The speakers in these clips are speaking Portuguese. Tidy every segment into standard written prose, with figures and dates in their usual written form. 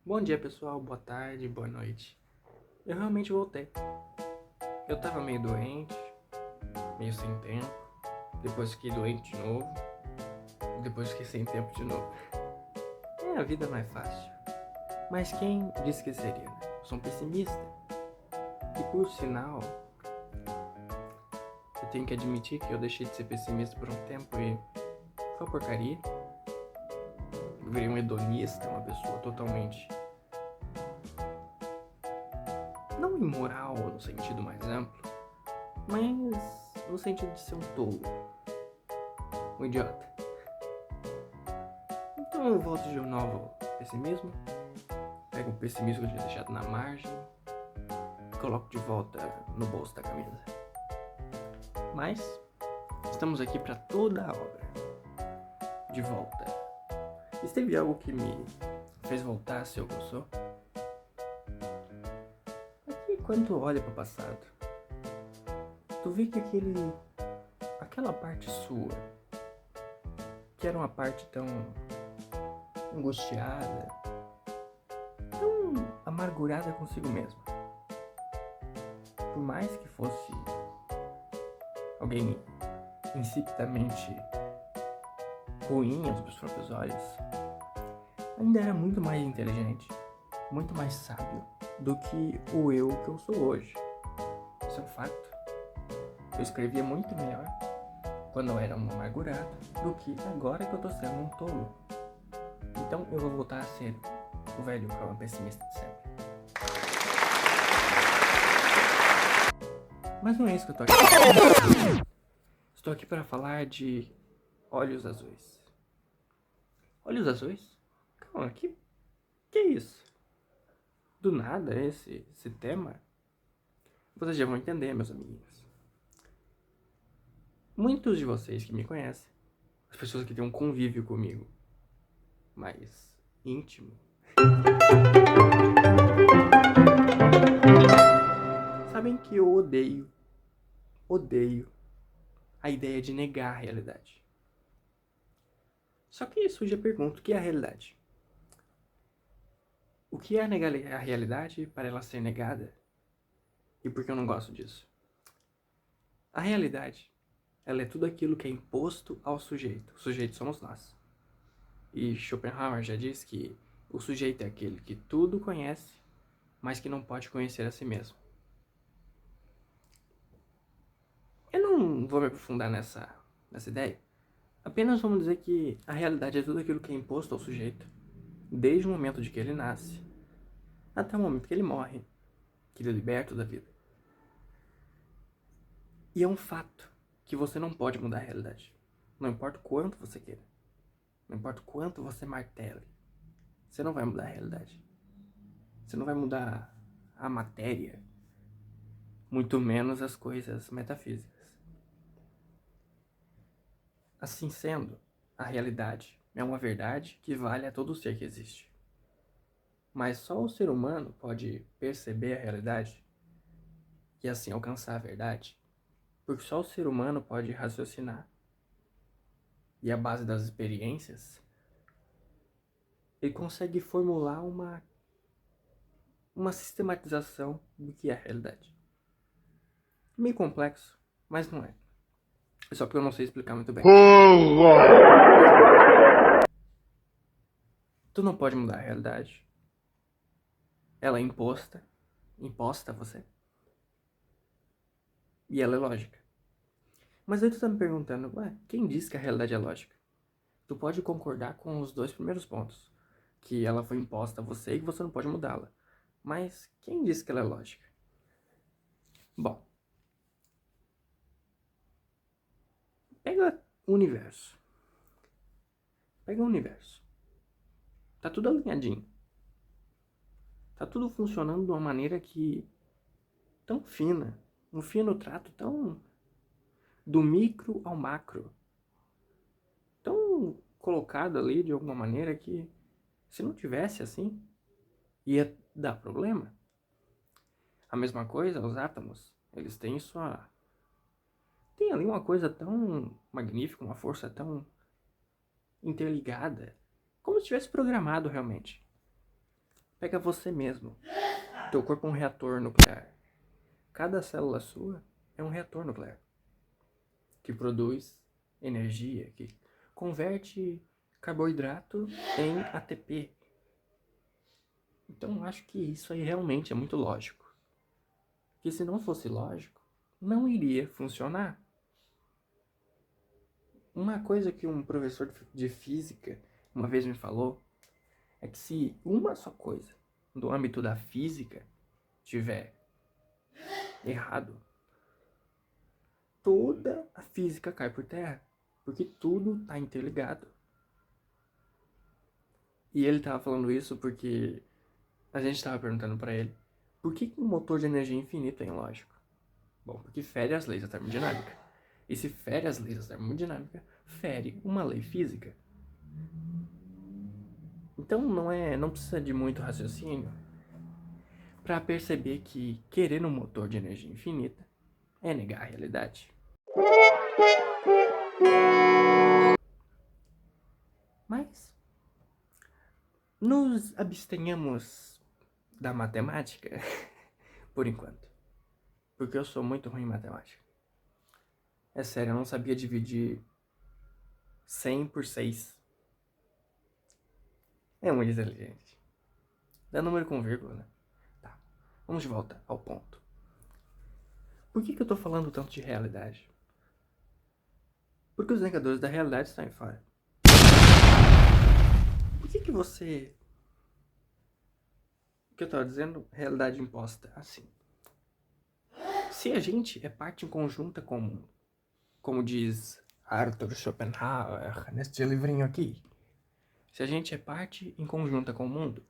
Bom dia, pessoal. Boa tarde, boa noite. Eu realmente voltei. Eu tava meio doente, meio sem tempo. Depois fiquei doente de novo. Depois fiquei sem tempo de novo. A vida não é fácil. Mas quem disse que seria, né? Eu sou um pessimista. E por sinal, eu tenho que admitir que eu deixei de ser pessimista por um tempo e foi uma porcaria. Eu virei um hedonista, uma pessoa totalmente não imoral no sentido mais amplo, mas no sentido de ser um tolo, um idiota. Então eu volto de novo ao pessimismo, pego o pessimismo que eu tinha deixado na margem, coloco de volta no bolso da camisa. Mas estamos aqui para toda a obra. De volta. E se teve algo que me fez voltar a ser o que eu sou? É que quando tu olha para o passado, tu vê que aquela parte sua, que era uma parte tão angustiada, tão amargurada consigo mesma, por mais que fosse alguém insipidamente ruim aos meus próprios olhos, ainda era muito mais inteligente, muito mais sábio do que o eu que eu sou hoje. Isso é um fato. Eu escrevia muito melhor quando eu era um amargurado do que agora que eu tô sendo um tolo. Então eu vou voltar a ser o velho calma pessimista de sempre. Mas não é isso que eu tô aqui. Estou aqui para falar de olhos azuis. Olhos azuis? Calma, que é isso? Do nada esse tema? Vocês já vão entender, meus amiguinhos. Muitos de vocês que me conhecem, as pessoas que têm um convívio comigo mais íntimo, sabem que eu odeio a ideia de negar a realidade. Só que surge a pergunta, o que é a realidade? O que é negar a realidade para ela ser negada? E por que eu não gosto disso? A realidade, ela é tudo aquilo que é imposto ao sujeito. O sujeito somos nós. E Schopenhauer já diz que o sujeito é aquele que tudo conhece, mas que não pode conhecer a si mesmo. Eu não vou me aprofundar nessa ideia. Apenas vamos dizer que a realidade é tudo aquilo que é imposto ao sujeito, desde o momento de que ele nasce, até o momento que ele morre, que ele é liberto da vida. E é um fato que você não pode mudar a realidade. Não importa o quanto você queira. Não importa o quanto você martele. Você não vai mudar a realidade. Você não vai mudar a matéria. Muito menos as coisas metafísicas. Assim sendo, a realidade é uma verdade que vale a todo ser que existe. Mas só o ser humano pode perceber a realidade e assim alcançar a verdade, porque só o ser humano pode raciocinar. E à base das experiências, ele consegue formular uma sistematização do que é a realidade. Meio complexo, mas não é. É só porque eu não sei explicar muito bem. Tu não pode mudar a realidade. Ela é imposta a você. E ela é lógica. Mas aí tu tá me perguntando, quem disse que a realidade é lógica? Tu pode concordar com os dois primeiros pontos. Que ela foi imposta a você e que você não pode mudá-la. Mas quem disse que ela é lógica? Bom, pega o universo. Pega o universo. Tá tudo alinhadinho. Tá tudo funcionando de uma maneira que tão fina. Um fino trato tão do micro ao macro. Tão colocado ali de alguma maneira que se não tivesse assim, ia dar problema. A mesma coisa, os átomos, eles têm sua... Tem ali uma coisa tão magnífica, uma força tão interligada, como se tivesse programado realmente. Pega você mesmo. Teu corpo é um reator nuclear. Cada célula sua é um reator nuclear que produz energia, que converte carboidrato em ATP. Então eu acho que isso aí realmente é muito lógico. Que se não fosse lógico, não iria funcionar. Uma coisa que um professor de física uma vez me falou é que se uma só coisa do âmbito da física tiver errado, toda a física cai por terra, porque tudo está interligado. E ele estava falando isso porque a gente estava perguntando para ele por que um motor de energia infinita é ilógico. Bom, porque fere as leis da termodinâmica. E se fere as leis da termodinâmica, fere uma lei física. Então não precisa de muito raciocínio para perceber que querer um motor de energia infinita é negar a realidade. Mas nos abstenhamos da matemática por enquanto, porque eu sou muito ruim em matemática. É sério, eu não sabia dividir 100 por 6. É muito inteligente. Dá número com vírgula, né? Tá, vamos de volta ao ponto. Por que eu tô falando tanto de realidade? Porque os negadores da realidade estão aí fora. Por que você... O que eu tava dizendo? Realidade imposta. Assim. Se a gente é parte conjunta com o mundo, como diz Arthur Schopenhauer neste livrinho aqui, se a gente é parte em conjunta com o mundo,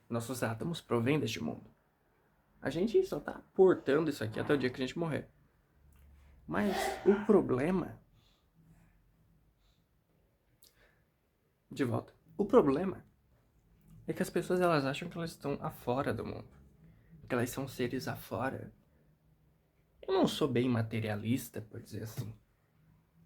nossos átomos provêm deste mundo. A gente só tá portando isso aqui até o dia que a gente morrer. Mas o problema... De volta. O problema é que as pessoas elas acham que elas estão afora do mundo. Que elas são seres afora. Eu não sou bem materialista, por dizer assim.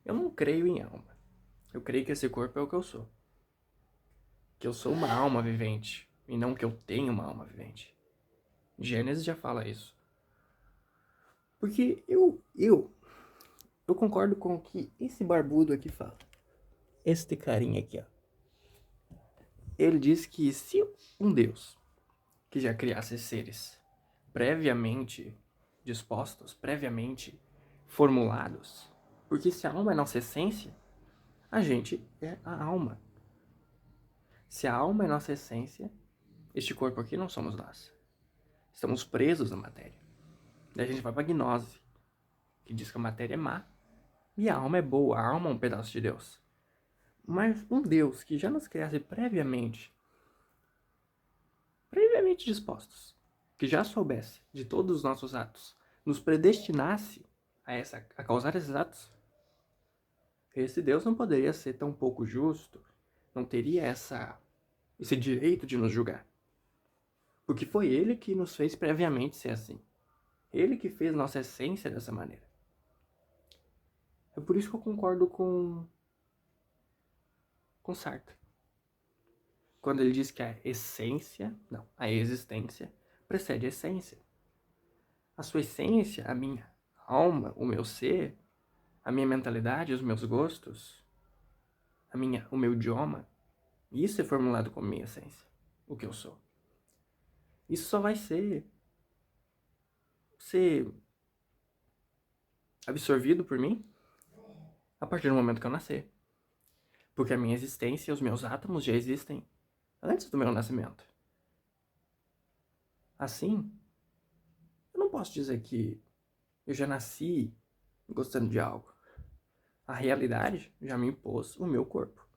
Eu não creio em alma. Eu creio que esse corpo é o que eu sou. Que eu sou uma alma vivente. E não que eu tenho uma alma vivente. Gênesis já fala isso. Porque eu concordo com o que esse barbudo aqui fala. Este carinha aqui, ó. Ele diz que se um Deus que já criasse seres previamente dispostos, previamente formulados, porque se a alma é nossa essência, a gente é a alma. Se a alma é nossa essência, este corpo aqui não somos nós. Estamos presos na matéria. Daí a gente vai para a gnose, que diz que a matéria é má e a alma é boa, a alma é um pedaço de Deus. Mas um Deus que já nos criasse previamente dispostos, que já soubesse de todos os nossos atos, nos predestinasse a causar esses atos, esse Deus não poderia ser tão pouco justo, não teria esse direito de nos julgar. Porque foi Ele que nos fez previamente ser assim. Ele que fez nossa essência dessa maneira. É por isso que eu concordo com Sartre. Quando ele diz que a existência precede a essência. A sua essência, a minha alma, o meu ser, a minha mentalidade, os meus gostos, o meu idioma, isso é formulado como minha essência, o que eu sou. Isso só vai ser absorvido por mim a partir do momento que eu nascer. Porque a minha existência e os meus átomos já existem antes do meu nascimento. Assim, eu não posso dizer que eu já nasci gostando de algo. A realidade já me impôs o meu corpo.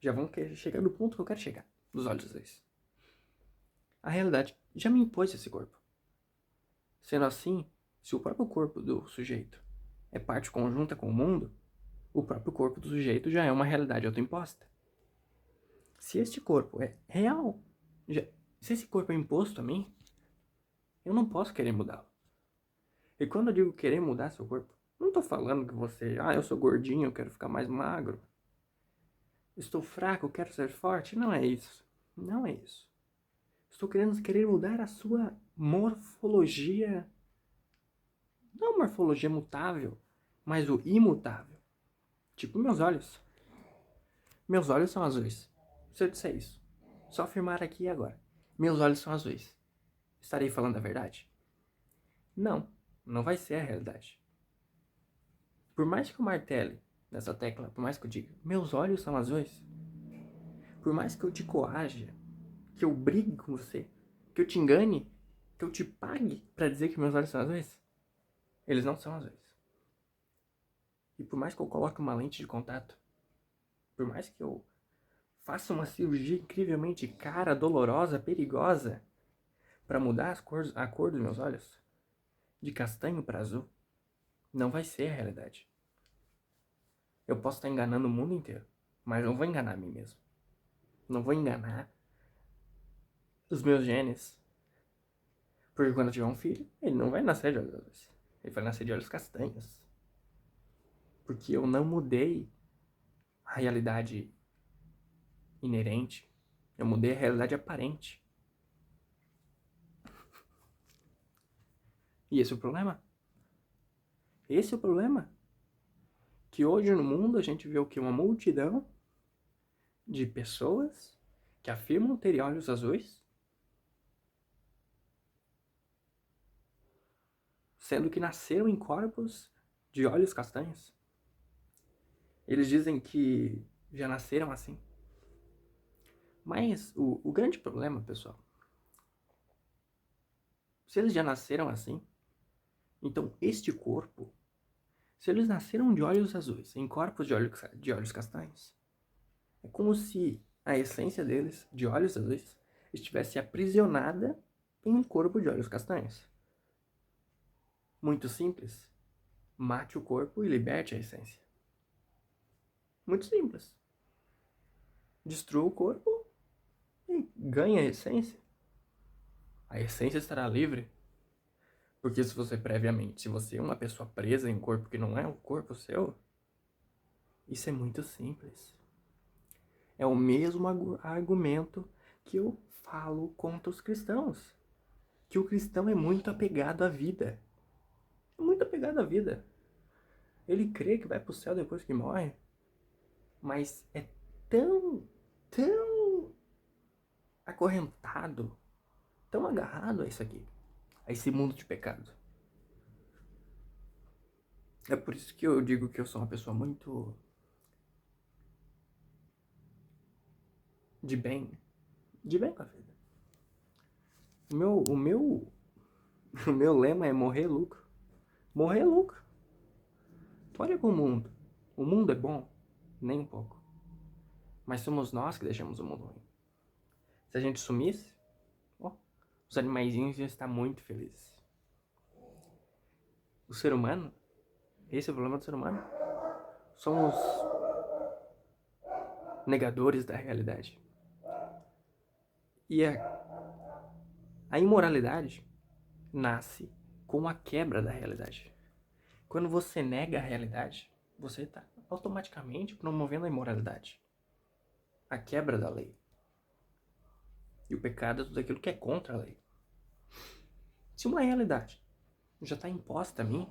Já vão chegar no ponto que eu quero chegar, dos olhos azuis. A realidade já me impôs esse corpo. Sendo assim, se o próprio corpo do sujeito é parte conjunta com o mundo, o próprio corpo do sujeito já é uma realidade autoimposta. Se este corpo é real, se esse corpo é imposto a mim, eu não posso querer mudá-lo. E quando eu digo querer mudar seu corpo, não estou falando que você, eu sou gordinho, eu quero ficar mais magro. Estou fraco, eu quero ser forte. Não é isso. Não é isso. Estou querer mudar a sua morfologia. Não morfologia mutável, mas o imutável. Tipo meus olhos. Meus olhos são azuis. Se eu disser isso, só afirmar aqui e agora. Meus olhos são azuis. Estarei falando a verdade? Não, não vai ser a realidade. Por mais que eu martele nessa tecla, por mais que eu diga, meus olhos são azuis, por mais que eu te coaja, que eu brigue com você, que eu te engane, que eu te pague pra dizer que meus olhos são azuis, eles não são azuis. E por mais que eu coloque uma lente de contato, por mais que eu faça uma cirurgia incrivelmente cara, dolorosa, perigosa, pra mudar a cor dos meus olhos, de castanho pra azul, não vai ser a realidade. Eu posso estar enganando o mundo inteiro, mas não vou enganar a mim mesmo. Não vou enganar os meus genes. Porque quando eu tiver um filho, ele não vai nascer de olhos azuis. Ele vai nascer de olhos castanhos. Porque eu não mudei a realidade inerente. Eu mudei a realidade aparente. E esse é o problema. Esse é o problema. Que hoje no mundo a gente vê o que? Uma multidão de pessoas que afirmam ter olhos azuis, sendo que nasceram em corpos de olhos castanhos. Eles dizem que já nasceram assim. Mas o grande problema, pessoal, se eles já nasceram assim, então este corpo, se eles nasceram de olhos azuis, em corpos de olhos castanhos, é como se a essência deles, de olhos azuis, estivesse aprisionada em um corpo de olhos castanhos. Muito simples. Mate o corpo e liberte a essência. Muito simples. Destrua o corpo e ganha a essência. A essência estará livre. Porque se você é uma pessoa presa em um corpo que não é o corpo seu, isso é muito simples. É o mesmo argumento que eu falo contra os cristãos. Que o cristão é muito apegado à vida. É muito apegado à vida. Ele crê que vai pro céu depois que morre. Mas é tão acorrentado, tão agarrado a isso aqui. A esse mundo de pecado. É por isso que eu digo que eu sou uma pessoa muito de bem com a vida. O meu O meu lema é morrer é lucro. Morrer é lucro. Olha com o mundo. O mundo é bom? Nem um pouco. Mas somos nós que deixamos o mundo ruim. Se a gente sumisse, os animaizinhos iam estar muito felizes. O ser humano, esse é o problema do ser humano. Somos negadores da realidade. E a imoralidade nasce com a quebra da realidade. Quando você nega a realidade, você está automaticamente promovendo a imoralidade. A quebra da lei. E o pecado é tudo aquilo que é contra a lei. Se uma realidade já está imposta a mim,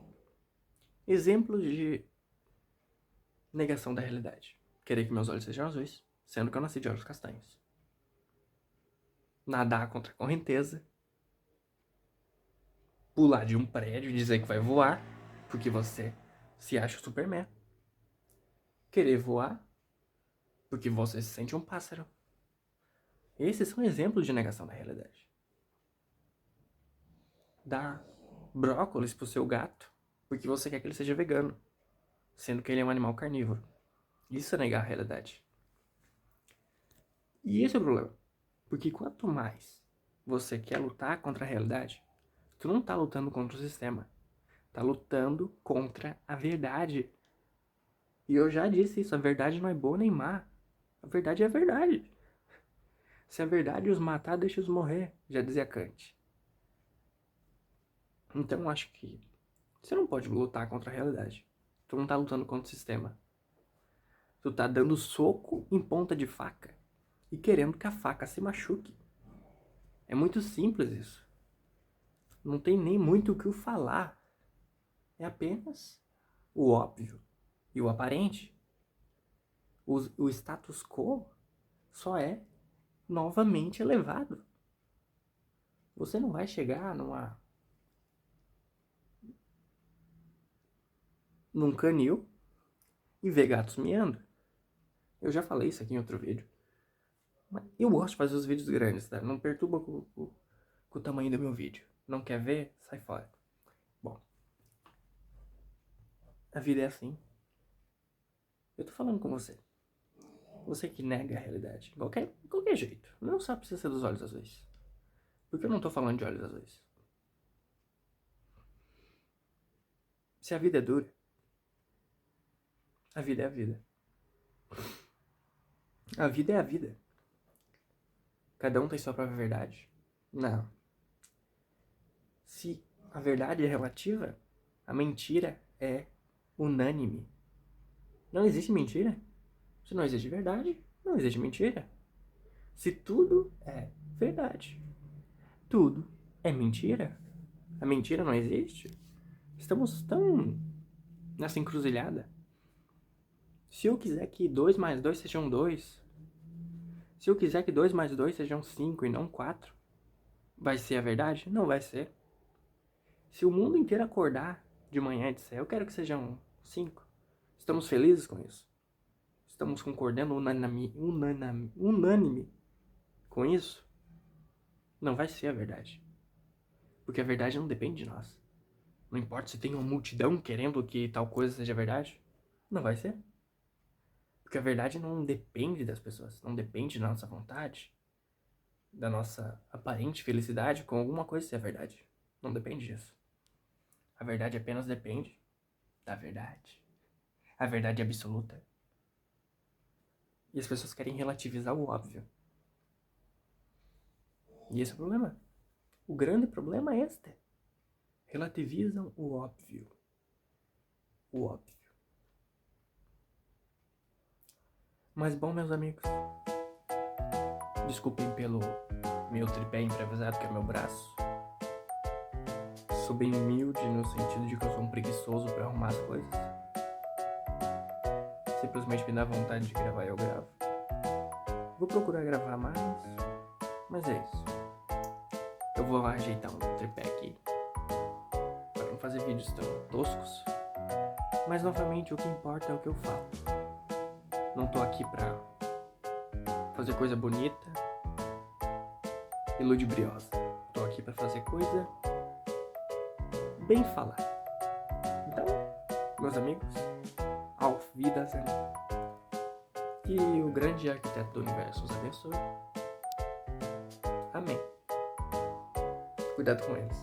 exemplos de negação da realidade. Querer que meus olhos sejam azuis, sendo que eu nasci de olhos castanhos. Nadar contra a correnteza. Pular de um prédio e dizer que vai voar, porque você se acha o Superman. Querer voar, porque você se sente um pássaro. Esses são exemplos de negação da realidade. Dar brócolis pro seu gato, porque você quer que ele seja vegano, sendo que ele é um animal carnívoro. Isso é negar a realidade. E esse é o problema. Porque quanto mais você quer lutar contra a realidade, tu não tá lutando contra o sistema. Tá lutando contra a verdade. E eu já disse isso, a verdade não é boa nem má. A verdade é a verdade. Se a verdade os matar, deixa-os morrer, já dizia Kant. Então eu acho que você não pode lutar contra a realidade. Tu não tá lutando contra o sistema. Tu tá dando soco em ponta de faca e querendo que a faca se machuque. É muito simples isso. Não tem nem muito o que falar. É apenas o óbvio e o aparente. O status quo só é novamente elevado. Você não vai chegar num canil e ver gatos miando. Eu já falei isso aqui em outro vídeo. Mas eu gosto de fazer os vídeos grandes, tá? Não perturba com o tamanho do meu vídeo. Não quer ver? Sai fora. Bom, a vida é assim. Eu tô falando com você. Você que nega a realidade. Qualquer jeito. Não só precisa ser dos olhos azuis. Porque eu não tô falando de olhos azuis. Se a vida é dura, a vida é a vida. A vida é a vida. Cada um tem sua própria verdade. Não. Se a verdade é relativa, a mentira é unânime. Não existe mentira. Se não existe verdade, não existe mentira. Se tudo é verdade, tudo é mentira. A mentira não existe. Estamos tão nessa encruzilhada. Se eu quiser que 2 mais 2 sejam 2, se eu quiser que 2 mais 2 sejam 5 e não 4, vai ser a verdade? Não vai ser. Se o mundo inteiro acordar de manhã e disser, eu quero que sejam 5, estamos felizes com isso? Estamos concordando unânime com isso? Não vai ser a verdade. Porque a verdade não depende de nós. Não importa se tem uma multidão querendo que tal coisa seja verdade. Não vai ser. Porque a verdade não depende das pessoas. Não depende da nossa vontade. Da nossa aparente felicidade com alguma coisa ser a verdade. Não depende disso. A verdade apenas depende da verdade. A verdade é absoluta. E as pessoas querem relativizar o óbvio. E esse é o problema. O grande problema é este. Relativizam o óbvio. O óbvio. Mas bom, meus amigos, desculpem pelo meu tripé improvisado, que é meu braço. Sou bem humilde no sentido de que eu sou um preguiçoso pra arrumar as coisas. Simplesmente me dá vontade de gravar e eu gravo. Vou procurar gravar mais, mas é isso. Eu vou ajeitar um tripé aqui para não fazer vídeos tão toscos. Mas novamente o que importa é o que eu falo. Não tô aqui pra fazer coisa bonita e ludibriosa. Tô aqui pra fazer coisa bem falada. Então, meus amigos, auf Wiedersehen. Que o grande arquiteto do universo os abençoe. Amém. Cuidado com eles.